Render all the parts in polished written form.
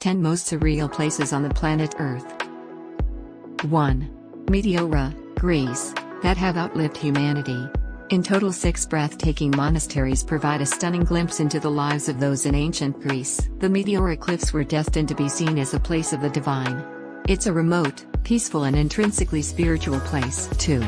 10 Most Surreal Places on the Planet Earth. 1. Meteora, Greece, that have outlived humanity. In total, 6 breathtaking monasteries provide a stunning glimpse into the lives of those in ancient Greece. The Meteora cliffs were destined to be seen as a place of the divine. It's a remote, peaceful and intrinsically spiritual place. 2.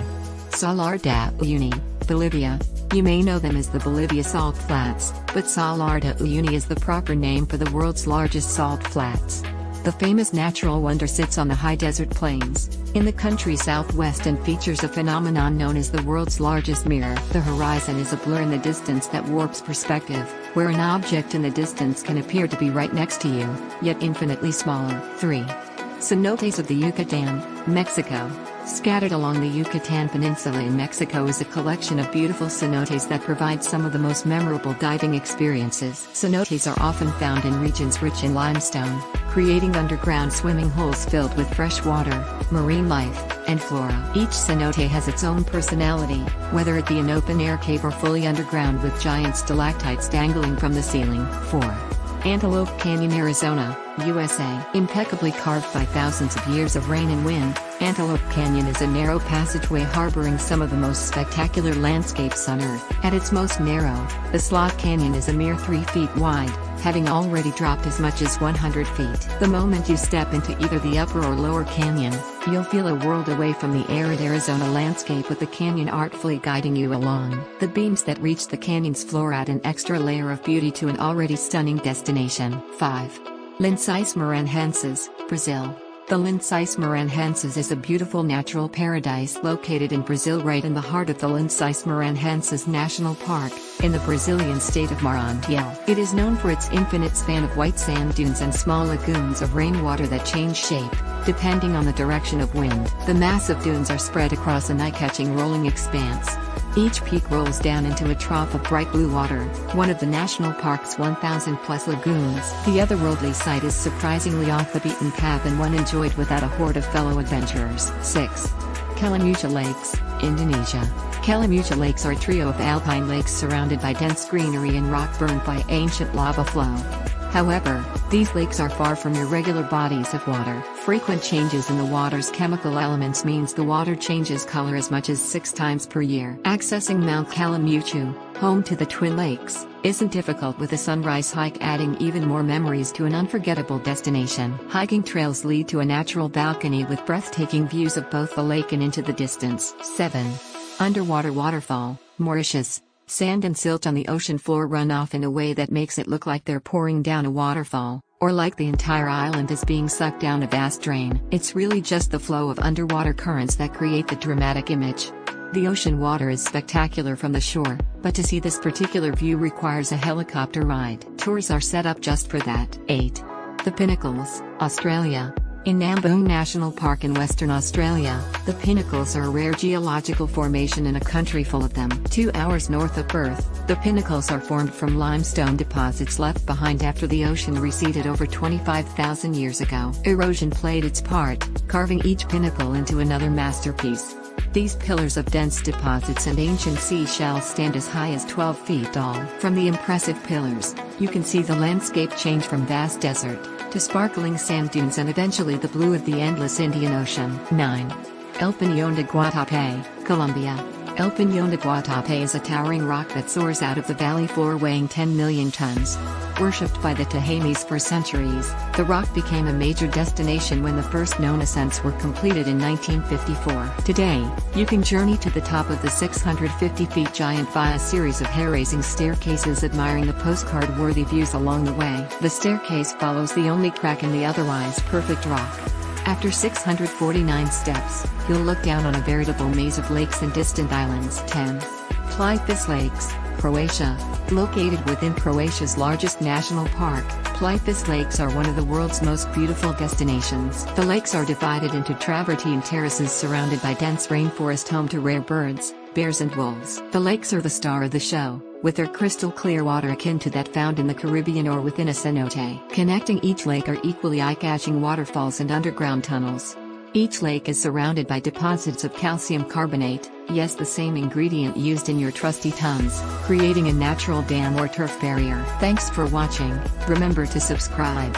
Salar de Uyuni, Bolivia. You may know them as the Bolivia Salt Flats, but Salar de Uyuni is the proper name for the world's largest salt flats. The famous natural wonder sits on the high desert plains, in the country's southwest, and features a phenomenon known as the world's largest mirror. The horizon is a blur in the distance that warps perspective, where an object in the distance can appear to be right next to you, yet infinitely smaller. 3. Cenotes of the Yucatan, Mexico. Scattered along the Yucatan Peninsula in Mexico is a collection of beautiful cenotes that provide some of the most memorable diving experiences. Cenotes are often found in regions rich in limestone, creating underground swimming holes filled with fresh water, marine life, and flora. Each cenote has its own personality, whether it be an open-air cave or fully underground with giant stalactites dangling from the ceiling. 4. Antelope Canyon, Arizona, USA. Impeccably carved by thousands of years of rain and wind, Antelope Canyon is a narrow passageway harboring some of the most spectacular landscapes on Earth. At its most narrow, the Slot Canyon is a mere 3 feet wide, having already dropped as much as 100 feet. The moment you step into either the upper or lower canyon, you'll feel a world away from the arid Arizona landscape, with the canyon artfully guiding you along. The beams that reach the canyon's floor add an extra layer of beauty to an already stunning destination. 5. Lençóis Maranhenses, Brazil. The Lençóis Maranhenses is a beautiful natural paradise located in Brazil, right in the heart of the Lençóis Maranhenses National Park, in the Brazilian state of Maranhão. It is known for its infinite span of white sand dunes and small lagoons of rainwater that change shape, depending on the direction of wind. The massive dunes are spread across an eye-catching rolling expanse. Each peak rolls down into a trough of bright blue water, one of the national park's 1,000-plus lagoons. The otherworldly sight is surprisingly off the beaten path, and one enjoyed without a horde of fellow adventurers. 6. Kalimuja Lakes, Indonesia. Kalimuja Lakes are a trio of alpine lakes surrounded by dense greenery and rock burned by ancient lava flow. However, these lakes are far from irregular bodies of water. Frequent changes in the water's chemical elements means the water changes color as much as 6 times per year. Accessing Mount Kalimuju, home to the Twin Lakes, isn't difficult, with a sunrise hike adding even more memories to an unforgettable destination. Hiking trails lead to a natural balcony with breathtaking views of both the lake and into the distance. 7. Underwater Waterfall, Mauritius. Sand and silt on the ocean floor run off in a way that makes it look like they're pouring down a waterfall, or like the entire island is being sucked down a vast drain. It's really just the flow of underwater currents that create the dramatic image. The ocean water is spectacular from the shore, but to see this particular view requires a helicopter ride. Tours are set up just for that. 8. The Pinnacles, Australia. In Namboon National Park in Western Australia, the Pinnacles are a rare geological formation in a country full of them. 2 hours north of Perth, the Pinnacles are formed from limestone deposits left behind after the ocean receded over 25,000 years ago. Erosion played its part, carving each pinnacle into another masterpiece. These pillars of dense deposits and ancient seashells stand as high as 12 feet tall. From the impressive pillars, you can see the landscape change from vast desert to sparkling sand dunes and eventually the blue of the endless Indian Ocean. 9. El Peñón de Guatapé, Colombia. El Peñón de Guatapé is a towering rock that soars out of the valley floor, weighing 10 million tons. Worshipped by the Tahamis for centuries, the rock became a major destination when the first known ascents were completed in 1954. Today, you can journey to the top of the 650 feet giant via a series of hair-raising staircases, admiring the postcard-worthy views along the way. The staircase follows the only crack in the otherwise perfect rock. After 649 steps, you'll look down on a veritable maze of lakes and distant islands. 10. Plitvice Lakes, Croatia. Located within Croatia's largest national park, Plitvice Lakes are one of the world's most beautiful destinations. The lakes are divided into travertine terraces surrounded by dense rainforest, home to rare birds, bears and wolves. The lakes are the star of the show, with their crystal clear water akin to that found in the Caribbean or within a cenote. Connecting each lake are equally eye-catching waterfalls and underground tunnels. Each lake is surrounded by deposits of calcium carbonate, yes, the same ingredient used in your trusty Tums, creating a natural dam or turf barrier. Thanks for watching. Remember to subscribe.